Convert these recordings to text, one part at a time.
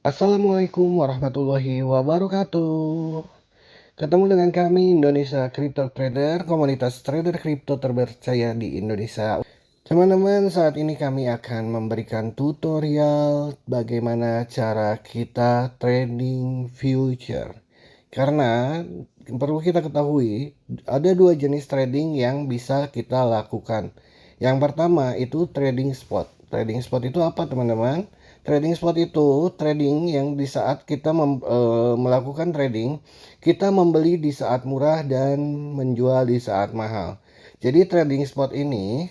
Assalamualaikum warahmatullahi wabarakatuh. Ketemu dengan kami Indonesia Crypto Trader, komunitas trader kripto terpercaya di Indonesia. Teman-teman, saat ini kami akan memberikan tutorial bagaimana cara kita trading future. Karena perlu kita ketahui, ada dua jenis trading yang bisa kita lakukan. Yang pertama itu trading spot. Trading spot itu apa, teman-teman? Trading spot itu trading yang di saat kita melakukan trading, kita membeli di saat murah dan menjual di saat mahal. Jadi trading spot ini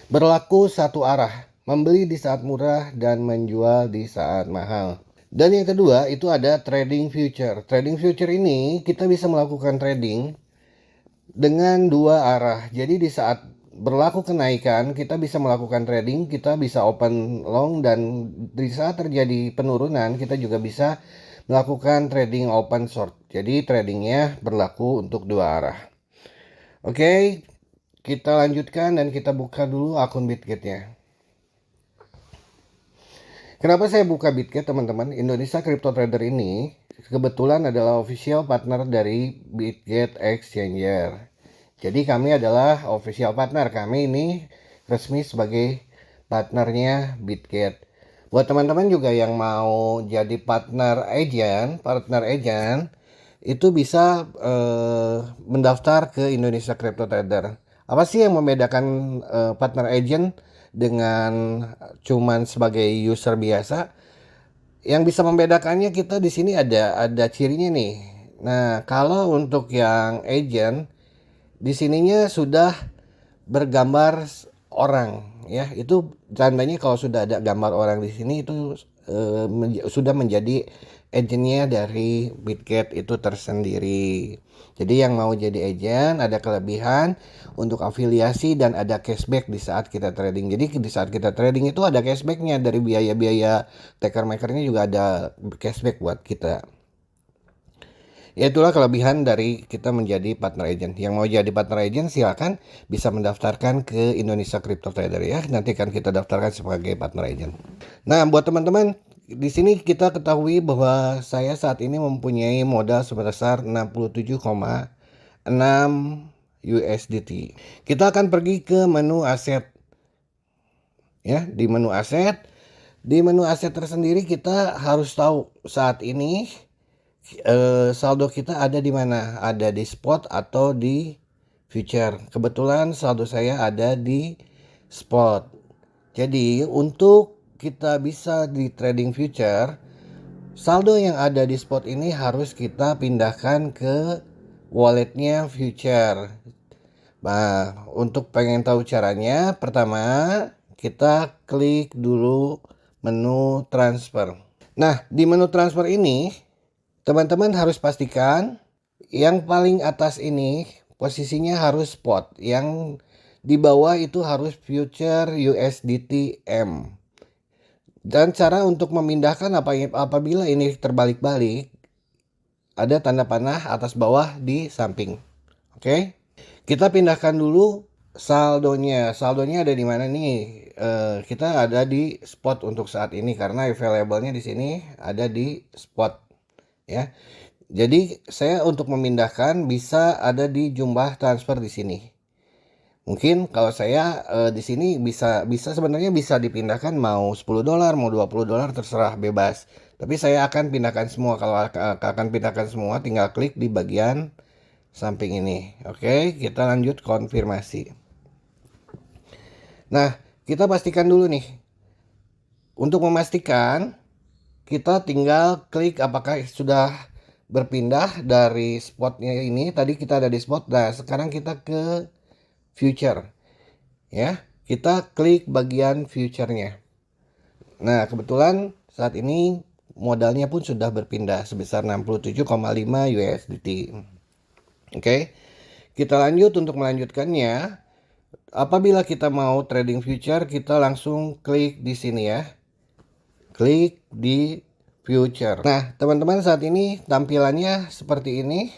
berlaku satu arah, membeli di saat murah dan menjual di saat mahal. Dan yang kedua itu ada trading future. Trading future ini kita bisa melakukan trading dengan dua arah. Jadi di saat berlaku kenaikan kita bisa melakukan trading, kita bisa open long, dan di saat terjadi penurunan kita juga bisa melakukan trading open short. Jadi tradingnya berlaku untuk dua arah. Oke, kita lanjutkan dan kita buka dulu akun Bitgetnya. Kenapa saya buka Bitget, teman-teman? Indonesia Crypto Trader ini kebetulan adalah official partner dari Bitget Exchanger. Jadi kami adalah official partner. Kami ini resmi sebagai partnernya Bitget. Buat teman-teman juga yang mau jadi partner agent itu bisa mendaftar ke Indonesia Crypto Trader. Apa sih yang membedakan partner agent dengan cuman sebagai user biasa? Yang bisa membedakannya, kita di sini ada cirinya nih. Nah, kalau untuk yang agent di sininya sudah bergambar orang, ya. Itu tandanya kalau sudah ada gambar orang di sini itu sudah menjadi agentnya dari Bitget itu tersendiri. Jadi yang mau jadi agent ada kelebihan untuk afiliasi dan ada cashback di saat kita trading. Jadi di saat kita trading itu ada cashbacknya dari biaya-biaya taker makernya, juga ada cashback buat kita. Ya, itulah kelebihan dari kita menjadi partner agent. Yang mau jadi partner agent silakan bisa mendaftarkan ke Indonesia Crypto Trader ya. Nanti akan kita daftarkan sebagai partner agent. Nah, buat teman-teman, di sini kita ketahui bahwa saya saat ini mempunyai modal sebesar 67,6 USDT. Kita akan pergi ke menu aset. Ya, di menu aset tersendiri kita harus tahu saat ini saldo kita ada di mana? Ada di spot atau di future. Kebetulan saldo saya ada di spot. Jadi untuk kita bisa di trading future, saldo yang ada di spot ini harus kita pindahkan ke walletnya future. Nah, untuk pengen tahu caranya, pertama kita klik dulu menu transfer. Nah, di menu transfer ini teman-teman harus pastikan yang paling atas ini posisinya harus spot, yang di bawah itu harus future USDT M. Dan cara untuk memindahkan apabila ini terbalik-balik, ada tanda panah atas bawah di samping. Oke, kita pindahkan dulu saldonya. Saldonya ada di mana nih? Kita ada di spot untuk saat ini karena available-nya di sini ada di spot. Ya, jadi saya untuk memindahkan bisa ada di jumlah transfer di sini. Mungkin kalau saya di sini bisa sebenarnya bisa dipindahkan mau $10, mau $20, terserah, bebas. Tapi saya akan pindahkan semua. Kalau akan pindahkan semua, tinggal klik di bagian samping ini. Oke, kita lanjut konfirmasi. Nah, kita pastikan dulu nih. Untuk memastikan, kita tinggal klik apakah sudah berpindah dari spotnya ini. Tadi kita ada di spot. Nah, sekarang kita ke future. Ya, kita klik bagian future-nya. Nah, kebetulan saat ini modalnya pun sudah berpindah sebesar 67,5 USDT. Oke. Kita lanjut untuk melanjutkannya. Apabila kita mau trading future, kita langsung klik di sini ya. Klik di future. Nah, teman-teman, saat ini tampilannya seperti ini.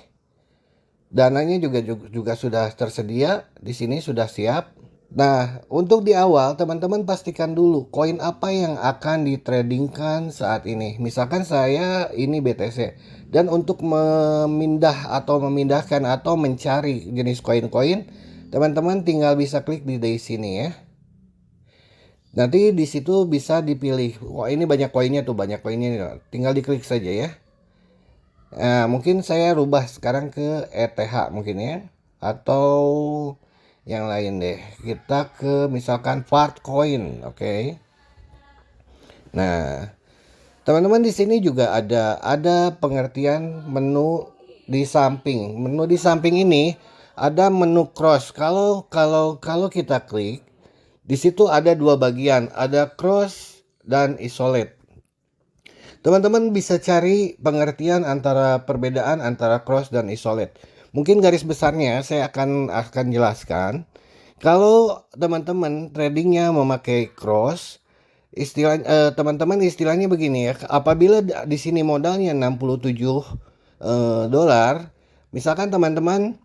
Dananya juga sudah tersedia di sini, sudah siap. Nah, untuk di awal teman-teman pastikan dulu koin apa yang akan ditradingkan saat ini. Misalkan saya ini BTC, dan untuk memindahkan atau mencari jenis koin-koin, teman-teman tinggal bisa klik di sini ya. Nanti di situ bisa dipilih. Wah, ini banyak koinnya tuh, banyak koinnya. Tinggal diklik saja ya. Nah, mungkin saya rubah sekarang ke ETH mungkin ya, atau yang lain deh. Kita ke misalkan Fartcoin, oke. Nah, teman-teman di sini juga ada pengertian menu di samping. Menu di samping ini ada menu cross. Kalau kita klik, di situ ada dua bagian, ada cross dan isolate. Teman-teman bisa cari pengertian antara perbedaan antara cross dan isolate. Mungkin garis besarnya saya akan jelaskan. Kalau teman-teman tradingnya memakai cross, teman-teman istilahnya begini ya. Apabila di sini modalnya 67 dolar, misalkan teman-teman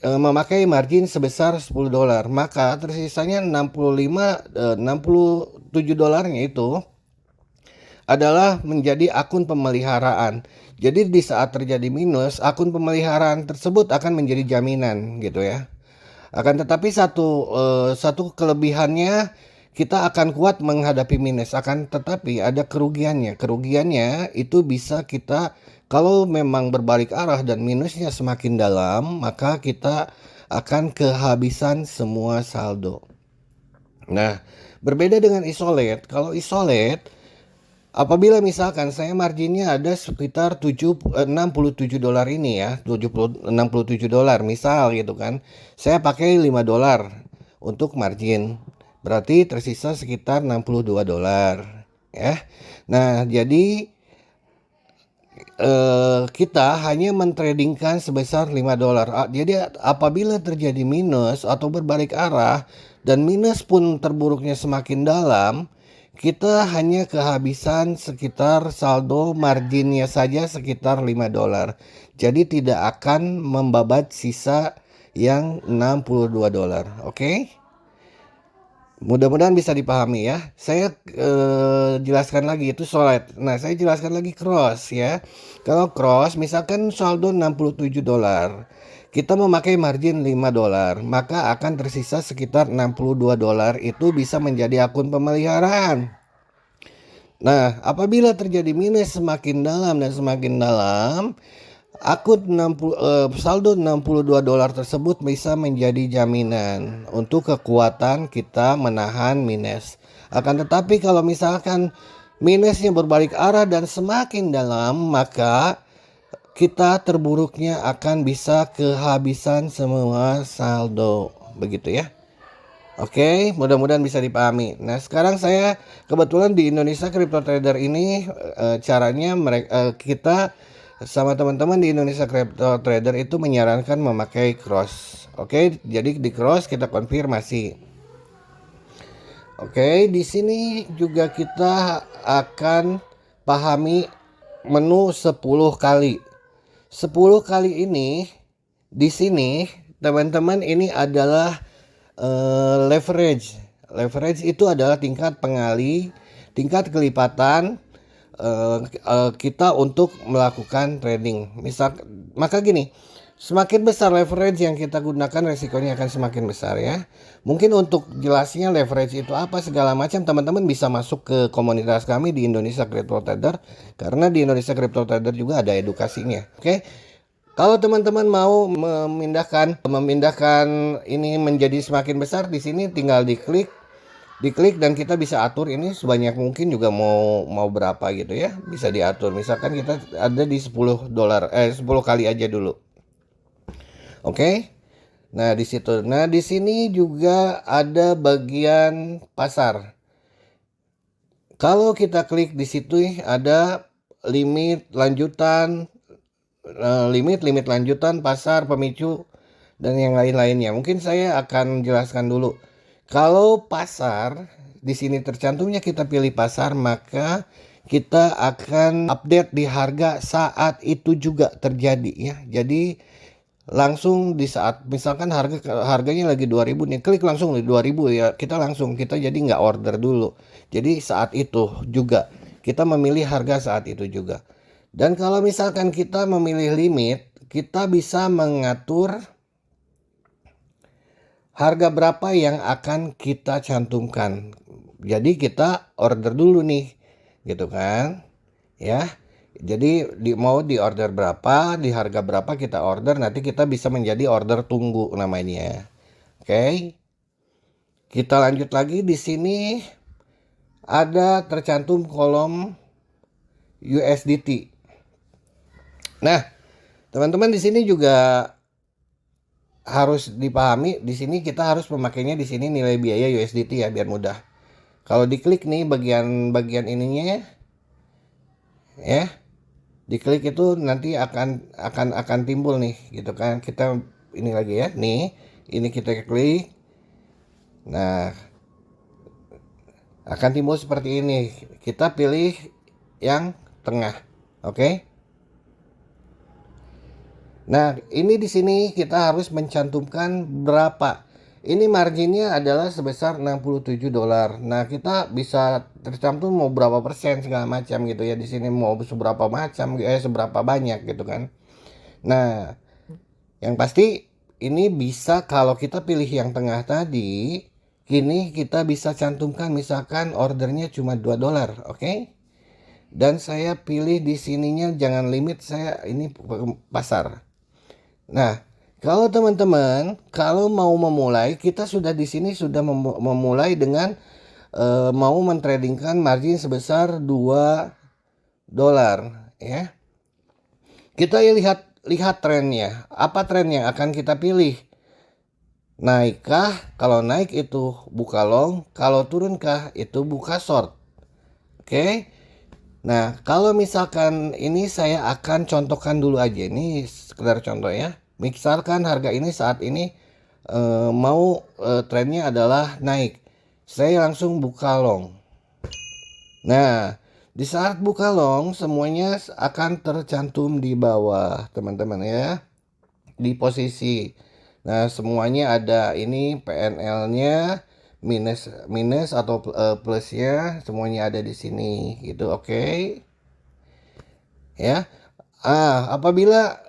memakai margin sebesar 10 dolar, maka tersisanya 67 dolarnya itu adalah menjadi akun pemeliharaan. Jadi di saat terjadi minus, akun pemeliharaan tersebut akan menjadi jaminan gitu ya. Akan tetapi satu kelebihannya, kita akan kuat menghadapi minus. Akan tetapi ada kerugiannya. Kerugiannya itu bisa kita, kalau memang berbalik arah dan minusnya semakin dalam, maka kita akan kehabisan semua saldo. Nah, berbeda dengan isolate. Kalau isolate, apabila misalkan saya marginnya ada sekitar 67 dolar ini ya, 67 dolar misal gitu kan. Saya pakai 5 dolar untuk margin. Berarti tersisa sekitar 62 dolar ya. Nah, jadi kita hanya mentradingkan sebesar 5 dolar. Jadi apabila terjadi minus atau berbalik arah dan minus pun terburuknya semakin dalam, kita hanya kehabisan sekitar saldo marginnya saja sekitar 5 dolar. Jadi tidak akan membabat sisa yang 62 dolar. Oke? Mudah-mudahan bisa dipahami ya. Saya jelaskan lagi itu solid. Nah, saya jelaskan lagi cross ya. Kalau cross misalkan saldo 67 dolar. Kita memakai margin 5 dolar, maka akan tersisa sekitar 62 dolar itu bisa menjadi akun pemeliharaan. Nah, apabila terjadi minus semakin dalam dan semakin dalam, saldo 62 dolar tersebut bisa menjadi jaminan untuk kekuatan kita menahan minus. Akan tetapi kalau misalkan minusnya berbalik arah dan semakin dalam, maka kita terburuknya akan bisa kehabisan semua saldo. Begitu ya. Oke, mudah-mudahan bisa dipahami. Nah, sekarang saya kebetulan di Indonesia Crypto Trader ini caranya kita sama teman-teman di Indonesia Crypto Trader itu menyarankan memakai cross. Oke, jadi di cross kita konfirmasi. Oke, di sini juga kita akan pahami menu 10 kali. 10 kali ini di sini teman-teman ini adalah leverage. Leverage itu adalah tingkat tingkat kelipatan kita untuk melakukan trading. Maka gini, semakin besar leverage yang kita gunakan, resikonya akan semakin besar ya. Mungkin untuk jelasnya leverage itu apa segala macam, teman-teman bisa masuk ke komunitas kami di Indonesia Crypto Trader, karena di Indonesia Crypto Trader juga ada edukasinya. Oke. Kalau teman-teman mau memindahkan ini menjadi semakin besar, di sini tinggal diklik dan kita bisa atur ini sebanyak mungkin, juga mau berapa gitu ya, bisa diatur. Misalkan kita ada di 10 dolar 10 kali aja dulu. Oke. Nah, di situ. Nah, di sini juga ada bagian pasar. Kalau kita klik di situ ada limit lanjutan, limit lanjutan, pasar, pemicu, dan yang lain-lainnya. Mungkin saya akan jelaskan dulu. Kalau pasar, di sini tercantumnya kita pilih pasar, maka kita akan update di harga saat itu juga terjadi ya. Jadi langsung di saat misalkan harganya lagi 2000 nih, klik langsung di 2000 ya, kita jadi nggak order dulu. Jadi saat itu juga kita memilih harga saat itu juga. Dan kalau misalkan kita memilih limit, kita bisa mengatur harga berapa yang akan kita cantumkan. Jadi kita order dulu nih, gitu kan? Ya. Jadi mau di order berapa, di harga berapa kita order, nanti kita bisa menjadi order tunggu namanya. Oke. Kita lanjut lagi di sini ada tercantum kolom USDT. Nah, teman-teman di sini juga harus dipahami, di sini kita harus memakainya di sini nilai biaya USDT ya biar mudah. Kalau diklik nih bagian ininya ya, diklik itu nanti akan timbul nih gitu kan. Kita ini lagi ya, nih ini kita klik. Nah, akan timbul seperti ini. Kita pilih yang tengah. Oke. Nah, ini di sini kita harus mencantumkan berapa. Ini marginnya adalah sebesar 67 dolar. Nah, kita bisa tercantum mau berapa persen segala macam gitu ya. Di sini mau seberapa macam seberapa banyak gitu kan. Nah, yang pasti ini bisa kalau kita pilih yang tengah tadi, kini kita bisa cantumkan misalkan ordernya cuma 2 dolar, oke? Dan saya pilih di sininya jangan limit, saya ini pasar. Nah, kalau teman-teman kalau mau memulai, kita sudah di sini sudah memulai dengan mau mentradingkan margin sebesar 2 dolar ya. Kita lihat trennya. Apa tren yang akan kita pilih? Naikkah? Kalau naik itu buka long, kalau turunkah itu buka short. Oke. Nah, kalau misalkan ini saya akan contohkan dulu aja. Ini sekedar contoh ya. Misalkan harga ini saat ini trennya adalah naik. Saya langsung buka long. Nah, di saat buka long semuanya akan tercantum di bawah, teman-teman ya. Di posisi. Nah, semuanya ada ini PNL-nya minus atau plusnya semuanya ada di sini gitu, oke. Ya. Apabila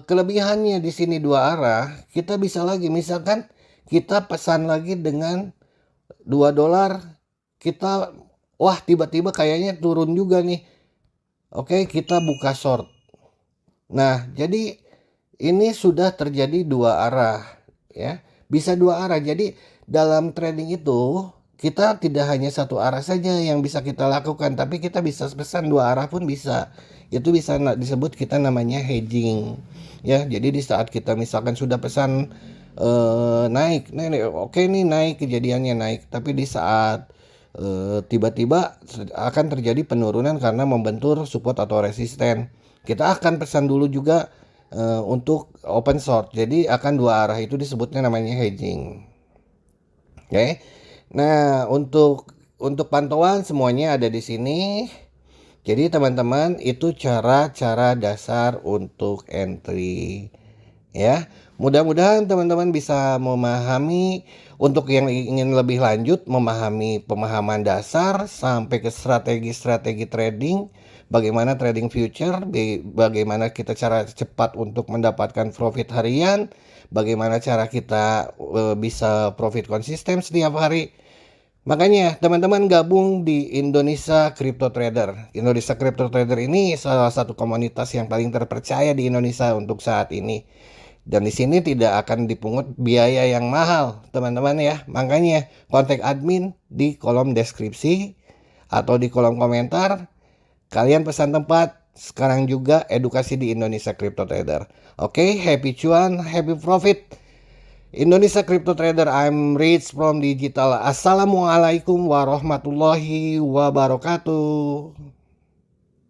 kelebihannya di sini dua arah, kita bisa lagi misalkan kita pesan lagi dengan 2 dolar, kita wah tiba-tiba kayaknya turun juga nih. Oke, kita buka short. Nah, jadi ini sudah terjadi dua arah ya. Bisa dua arah. Jadi dalam trading itu kita tidak hanya satu arah saja yang bisa kita lakukan, tapi kita bisa pesan dua arah pun bisa. Itu bisa disebut kita namanya hedging ya. Jadi di saat kita misalkan sudah pesan naik, oke nih naik, kejadiannya naik, tapi di saat tiba-tiba akan terjadi penurunan karena membentur support atau resisten, kita akan pesan dulu juga untuk open short. Jadi akan dua arah, itu disebutnya namanya hedging. Oke. Nah, untuk pantauan semuanya ada di sini. Jadi teman-teman, itu cara-cara dasar untuk entry ya. Mudah-mudahan teman-teman bisa memahami. Untuk yang ingin lebih lanjut memahami pemahaman dasar sampai ke strategi-strategi trading, bagaimana trading future, bagaimana kita cara cepat untuk mendapatkan profit harian, bagaimana cara kita bisa profit konsisten setiap hari. Makanya teman-teman gabung di Indonesia Crypto Trader. Indonesia Crypto Trader ini salah satu komunitas yang paling terpercaya di Indonesia untuk saat ini. Dan di sini tidak akan dipungut biaya yang mahal, teman-teman ya. Makanya kontak admin di kolom deskripsi atau di kolom komentar. Kalian pesan tempat. Sekarang juga edukasi di Indonesia Crypto Trader. Oke, happy cuan, happy profit. Indonesia Crypto Trader, I'm Rich from Digital. Assalamualaikum warahmatullahi wabarakatuh.